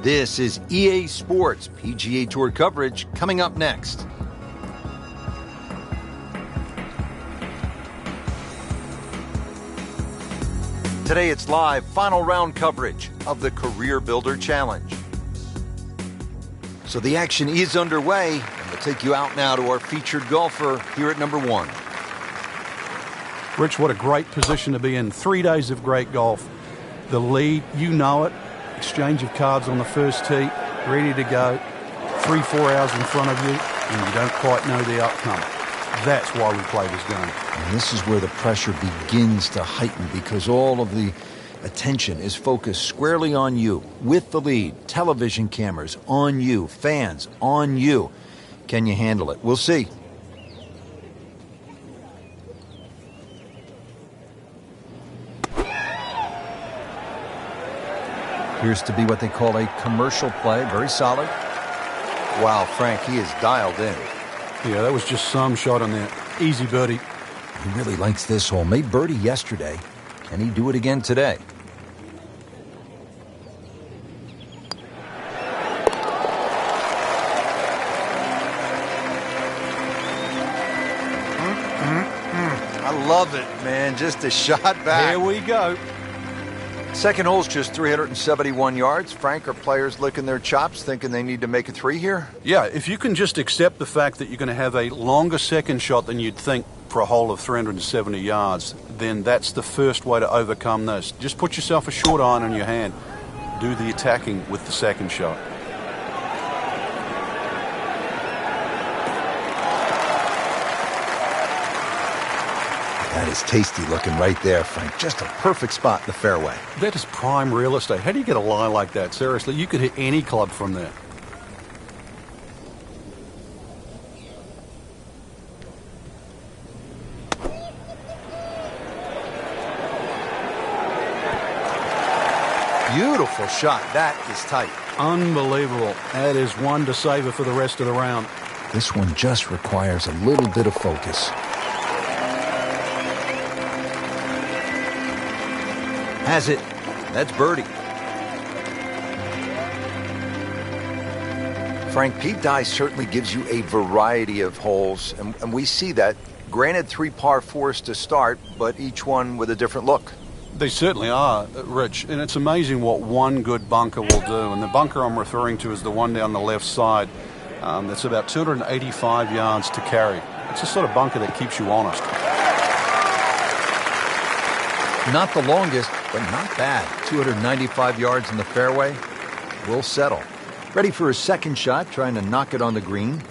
This is EA Sports PGA Tour coverage coming up next. Today it's live final round coverage of the Career Builder Challenge. So the action is underway, and we'll take you out now to our featured golfer here at number 1. Rich, what a great position to be in. 3 days of great golf. The lead, you know it. Exchange of cards on the first tee, ready to go. 3-4 hours in front of you, and you don't quite know the outcome. That's why we play this game. And this is where the pressure begins to heighten, because all of the attention is focused squarely on you, with the lead, television cameras on you, fans on you. Can you handle it? We'll see. Appears to be what they call a commercial play. Very solid. Wow, Frank, he is dialed in. Yeah, that was just some shot on there. Easy birdie. He really likes this hole. Made birdie yesterday. Can he do it again today? I love it, man. Just a shot back. Here we go. Second hole's just 371 yards. Frank, are players licking their chops, thinking they need to make a 3 here? Yeah, if you can just accept the fact that you're going to have a longer second shot than you'd think for a hole of 370 yards, then that's the first way to overcome this. Just put yourself a short iron in your hand. Do the attacking with the second shot. That is tasty looking right there, Frank. Just a perfect spot in the fairway. That is prime real estate. How do you get a lie like that? Seriously, you could hit any club from there. Beautiful shot. That is tight. Unbelievable. That is one to savor for the rest of the round. This one just requires a little bit of focus. Has it. That's birdie. Frank, Pete Dye certainly gives you a variety of holes, and we see that. Granted, 3 par 4s to start, but each one with a different look. They certainly are, Rich, and it's amazing what one good bunker will do. And the bunker I'm referring to is the one down the left side. That's about 285 yards to carry. It's the sort of bunker that keeps you honest. Not the longest, but not bad. 295 yards in the fairway. Will settle. Ready for his second shot, trying to knock it on the green.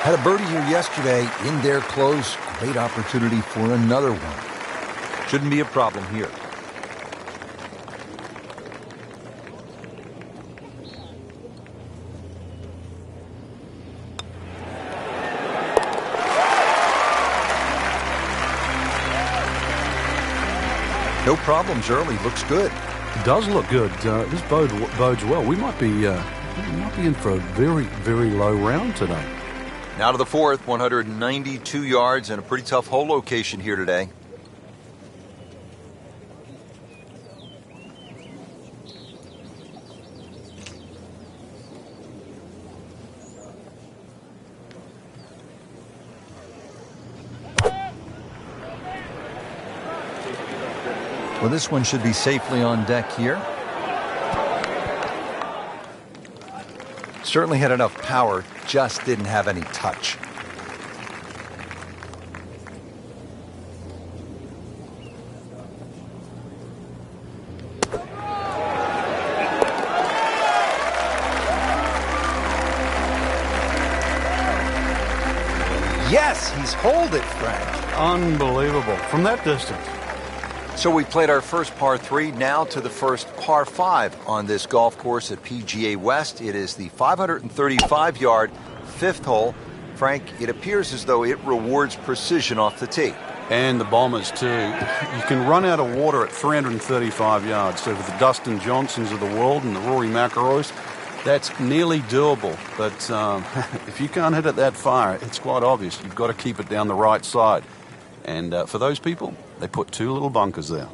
Had a birdie here yesterday in there close. Great opportunity for another one. Shouldn't be a problem here. No problems early. Looks good. It does look good. This bodes well. We might be in for a very, very low round today. Now to the fourth, 192 yards and a pretty tough hole location here today. Well, this one should be safely on deck here. Certainly had enough power, just didn't have any touch. Yes, he's holed it, Frank. Unbelievable. From that distance. So we played our first par 3, now to the first par 5 on this golf course at PGA West. It is the 535-yard 5th hole. Frank, it appears as though it rewards precision off the tee. And the bombers too. You can run out of water at 335 yards. So for the Dustin Johnsons of the world and the Rory Mcilroys, that's nearly doable. But if you can't hit it that far, it's quite obvious. You've got to keep it down the right side. And for those people, they put 2 little bunkers there.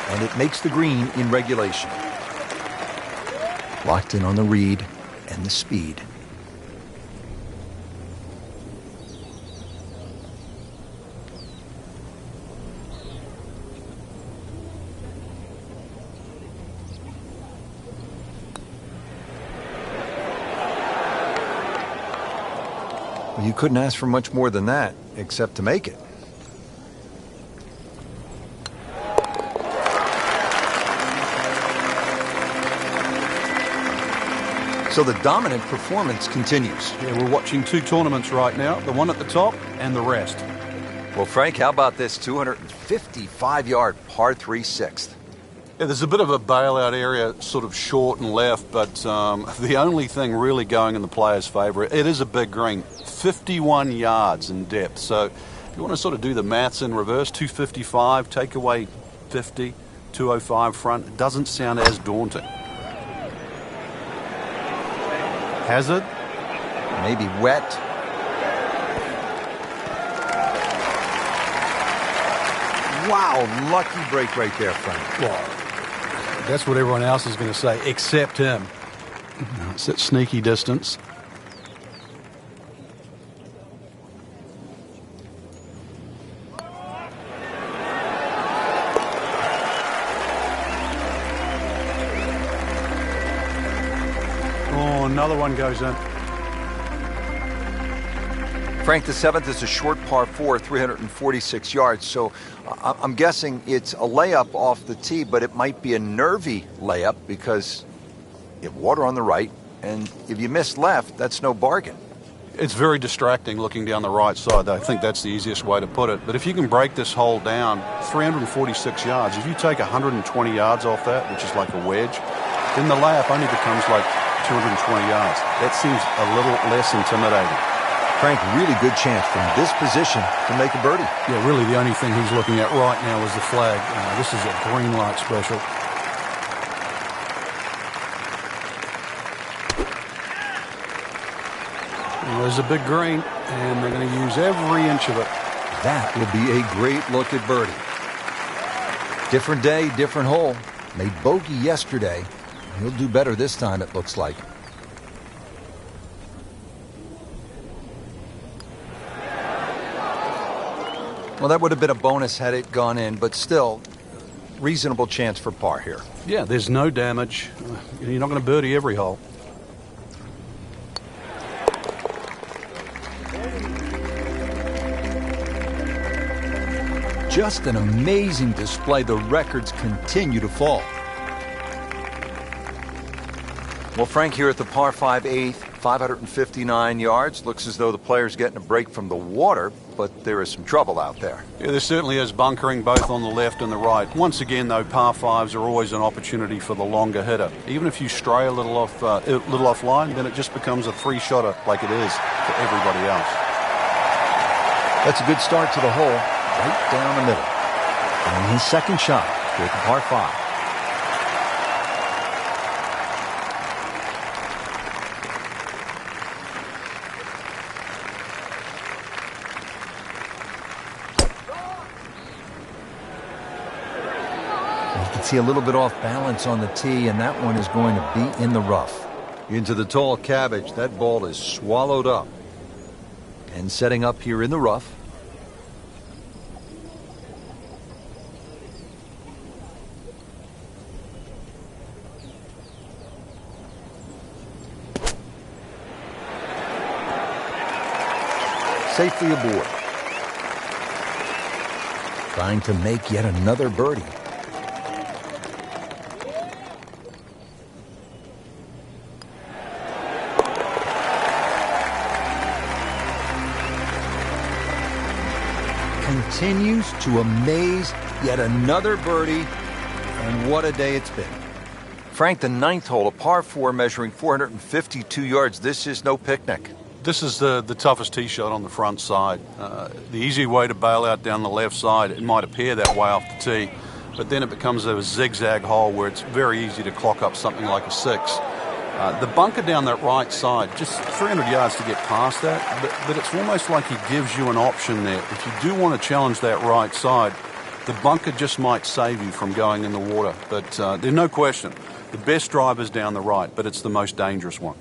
And it makes the green in regulation. Locked in on the read and the speed. Well, you couldn't ask for much more than that, except to make it. So the dominant performance continues. Yeah, we're watching 2 tournaments right now, the one at the top and the rest. Well, Frank, how about this 255-yard par 3 sixth? Yeah, there's a bit of a bailout area, sort of short and left, but the only thing really going in the player's favour, it is a big green, 51 yards in depth. So if you want to sort of do the maths in reverse, 255, take away 50, 205 front, it doesn't sound as daunting. Hazard? Maybe wet. Wow, lucky break right there, Frank. Well, that's what everyone else is going to say, except him. It's that sneaky distance. Oh, another one goes in. Frank, the 7th is a short par 4, 346 yards. So I'm guessing it's a layup off the tee, but it might be a nervy layup because you have water on the right, and if you miss left, that's no bargain. It's very distracting looking down the right side. I think that's the easiest way to put it. But if you can break this hole down, 346 yards, if you take 120 yards off that, which is like a wedge, then the layup only becomes like 220 yards. That seems a little less intimidating. Frank, really good chance from this position to make a birdie. Yeah, really the only thing he's looking at right now is the flag. This is a green light special. And there's a big green, and they're going to use every inch of it. That will be a great look at birdie. Different day, different hole. Made bogey yesterday. He'll do better this time, it looks like. Well, that would have been a bonus had it gone in, but still, reasonable chance for par here. Yeah, there's no damage. You're not going to birdie every hole. Just an amazing display. The records continue to fall. Well, Frank, here at the par 5 8th, 559 yards. Looks as though the player's getting a break from the water, but there is some trouble out there. Yeah, there certainly is bunkering both on the left and the right. Once again, though, par 5s are always an opportunity for the longer hitter. Even if you stray a little offline, then it just becomes a 3-shotter like it is for everybody else. That's a good start to the hole, right down the middle. And his second shot here at the par 5. See a little bit off balance on the tee, and that one is going to be in the rough. Into the tall cabbage. That ball is swallowed up. And setting up here in the rough. safely aboard. Trying to make yet another birdie. Continues to amaze, yet another birdie, and what a day it's been. Frank, the ninth hole, a par 4 measuring 452 yards. This is no picnic. This is the toughest tee shot on the front side. The easy way to bail out down the left side, it might appear that way off the tee, but then it becomes a zigzag hole where it's very easy to clock up something like a 6. The bunker down that right side, just 300 yards to get past that, but it's almost like he gives you an option there. If you do want to challenge that right side, the bunker just might save you from going in the water. But there's no question, the best drive is down the right, but it's the most dangerous one.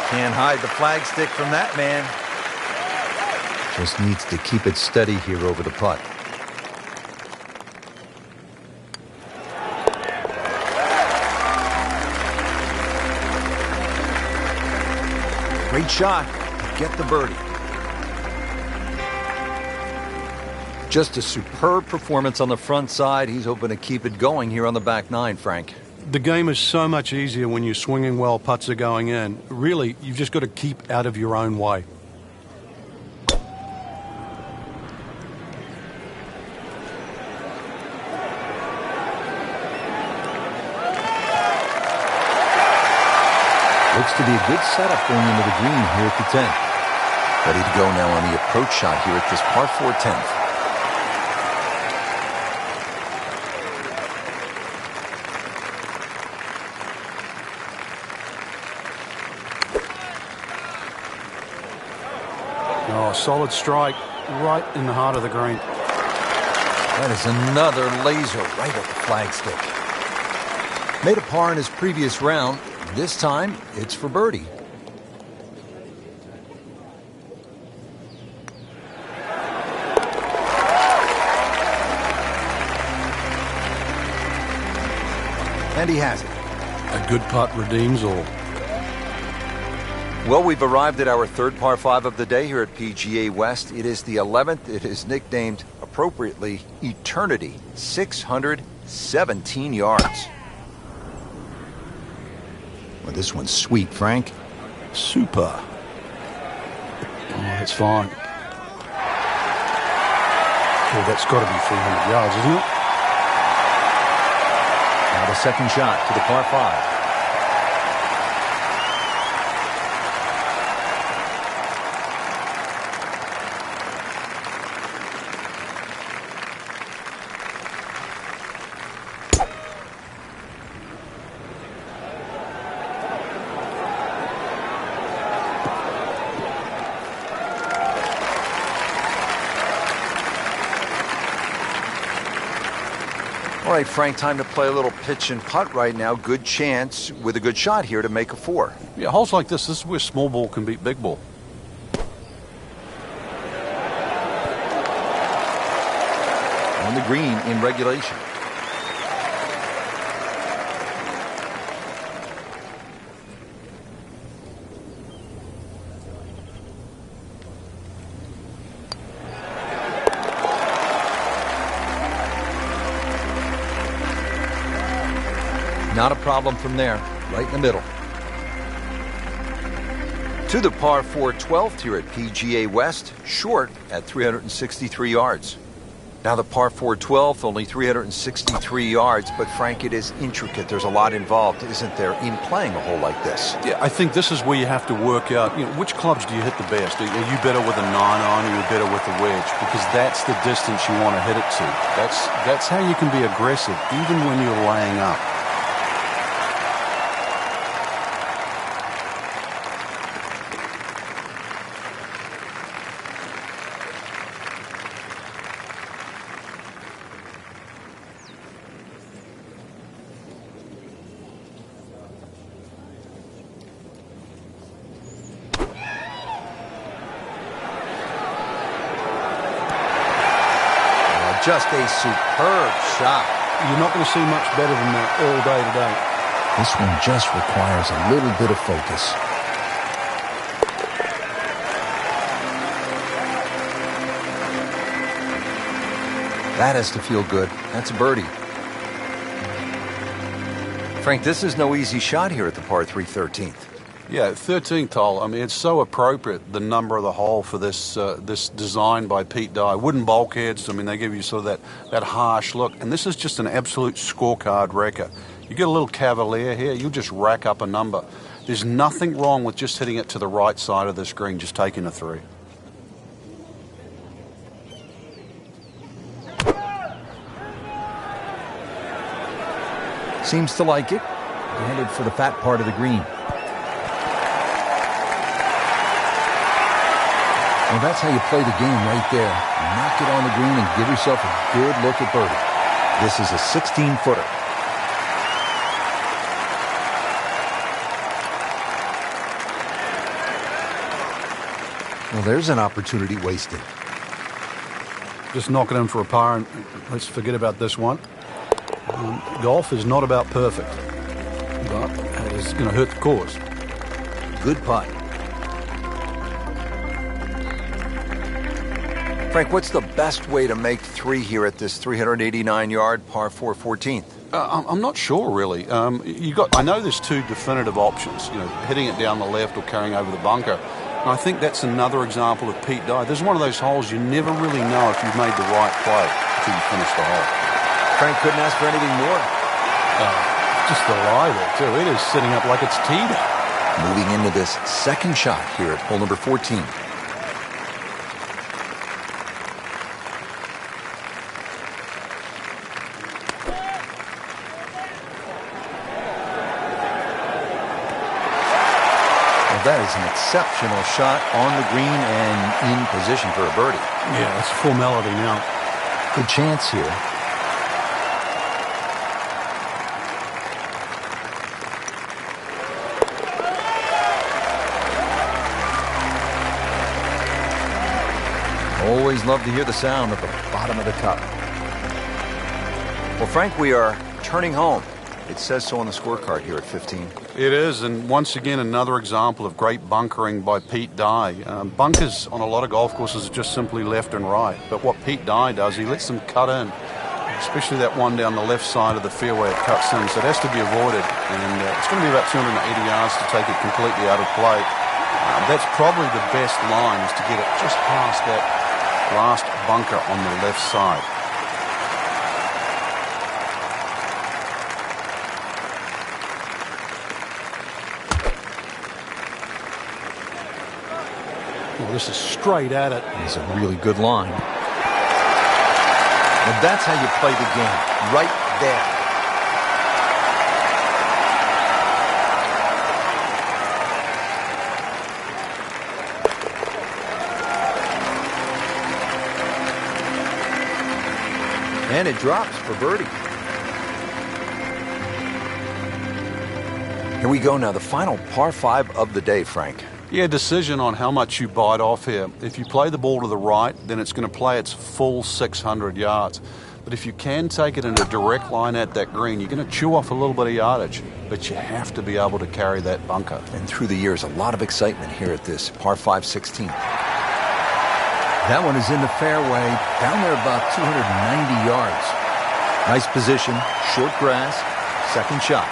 Can't hide the flagstick from that man. Just needs to keep it steady here over the putt. Great shot. Get the birdie. Just a superb performance on the front side. He's hoping to keep it going here on the back nine, Frank. The game is so much easier when you're swinging well, putts are going in. Really, you've just got to keep out of your own way. Looks to be a good setup going into the green here at the 10th. Ready to go now on the approach shot here at this par 4 10th. Oh, solid strike right in the heart of the green. That is another laser right at the flagstick. Made a par in his previous round. This time, it's for birdie. And he has it. A good putt redeems all. Well, we've arrived at our third par 5 of the day here at PGA West. It is the 11th. It is nicknamed, appropriately, Eternity. 617 yards. Well, this one's sweet, Frank. Super. Oh, that's fine. Oh, that's got to be 300 yards, isn't it? Now the second shot to the par 5. All right, Frank, time to play a little pitch and putt right now. Good chance with a good shot here to make a 4. Yeah, holes like this is where small ball can beat big ball. On the green in regulation. Not a problem from there, right in the middle. To the par 4 12th here at PGA West, short at 363 yards. Now the par 4 12th, only 363 yards, but Frank, it is intricate. There's a lot involved, isn't there, in playing a hole like this? Yeah, I think this is where you have to work out, which clubs do you hit the best? Are you better with a 9-iron or are you better with a wedge? Because that's the distance you want to hit it to. That's how you can be aggressive, even when you're laying up. just a superb shot. You're not going to see much better than that all day today. This one just requires a little bit of focus. That has to feel good. That's a birdie. Frank, this is no easy shot here at the par 3 13th. Yeah, 13th hole. I mean, it's so appropriate, the number of the hole for this this design by Pete Dye. Wooden bulkheads, I mean, they give you sort of that harsh look. And this is just an absolute scorecard wrecker. You get a little cavalier here, you'll just rack up a number. There's nothing wrong with just hitting it to the right side of this green, just taking a 3. Seems to like it. Headed for the fat part of the green. Well, that's how you play the game right there. Knock it on the green and give yourself a good look at birdie. This is a 16-footer. Well, there's an opportunity wasted. Just knock it in for a par, and let's forget about this one. Golf is not about perfect, but it's going to hurt the cause. Good putt. Frank, what's the best way to make 3 here at this 389-yard par 4 14th? I'm not sure, really. I know there's 2 definitive options, hitting it down the left or carrying over the bunker. And I think that's another example of Pete Dye. There's one of those holes you never really know if you've made the right play until you finish the hole. Frank couldn't ask for anything more. Just the lie there, too. It is sitting up like it's teed up. Moving into this second shot here at hole number 14. That is an exceptional shot on the green and in position for a birdie. Yeah, it's a formality now. Good chance here. Always love to hear the sound at the bottom of the cup. Well, Frank, we are turning home. It says so on the scorecard here at 15. It is, and once again, another example of great bunkering by Pete Dye. Bunkers on a lot of golf courses are just simply left and right, but what Pete Dye does, he lets them cut in, especially that one down the left side of the fairway it cuts in, so it has to be avoided, and it's going to be about 280 yards to take it completely out of play. That's probably the best line, is to get it just past that last bunker on the left side. Well, this is straight at it. It's a really good line. Well, that's how you play the game, right there. And it drops for birdie. Here we go now, the final par 5 of the day, Frank. Yeah, decision on how much you bite off here. If you play the ball to the right, then it's going to play its full 600 yards. But if you can take it in a direct line at that green, you're going to chew off a little bit of yardage. But you have to be able to carry that bunker. And through the years, a lot of excitement here at this par 5 16th. That one is in the fairway, down there about 290 yards. Nice position, short grass, second shot.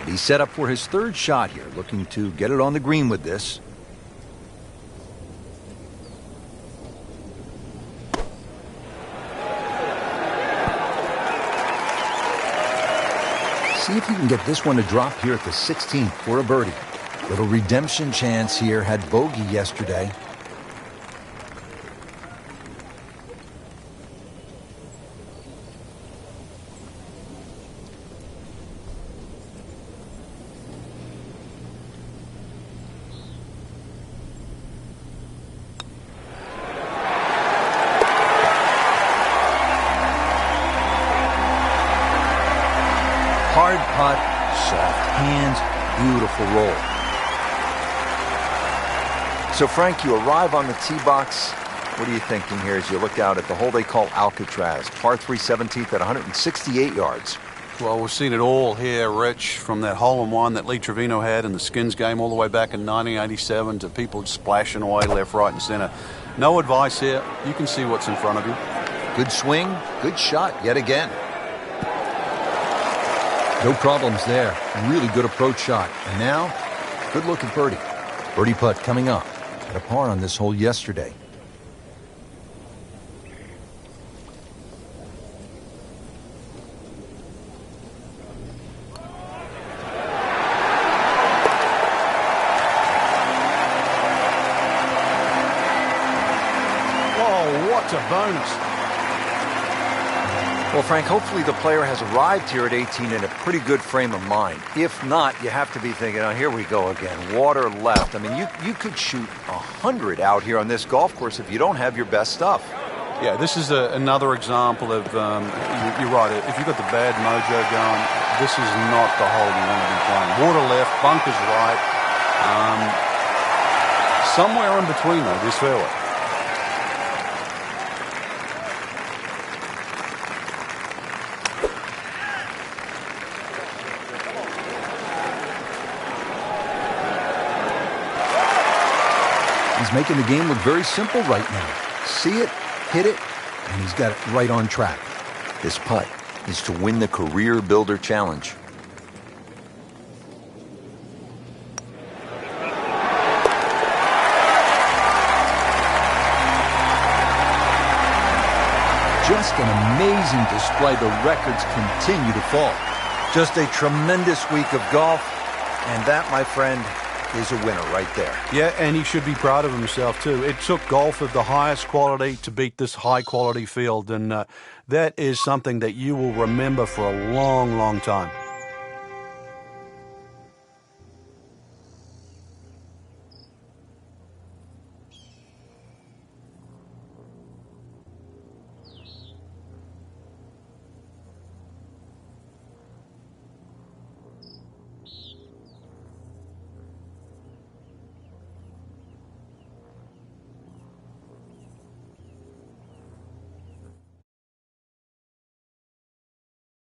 He's set up for his third shot here, looking to get it on the green with this. See if you can get this one to drop here at the 16th for a birdie. Little redemption chance here, had bogey yesterday. beautiful roll. So, Frank, you arrive on the tee box. What are you thinking here as you look out at the hole they call Alcatraz? Par 3 17th at 168 yards. Well, we've seen it all here, Rich, from that hole-in-one that Lee Trevino had in the Skins game all the way back in 1987 to people splashing away left, right, and center. No advice here. You can see what's in front of you. Good swing, good shot yet again. No problems there. Really good approach shot. And now, good looking birdie. Birdie putt coming up. At a par on this hole yesterday. What a bonus. Well, Frank, hopefully the player has arrived here at 18 in a pretty good frame of mind. If not, you have to be thinking, oh, here we go again. Water left. I mean, you could shoot 100 out here on this golf course if you don't have your best stuff. Yeah, this is another example of, you're right, if you've got the bad mojo going, this is not the hole you want to be playing. Water left, bunkers right. Somewhere in between, though, this fairway. He's making the game look very simple right now. See it, hit it, and he's got it right on track. This putt is to win the Career Builder Challenge. Just an amazing display. The records continue to fall. Just a tremendous week of golf, and that, my friend, is a winner right there. Yeah, and he should be proud of himself, too. It took golf of the highest quality to beat this high-quality field, and that is something that you will remember for a long, long time.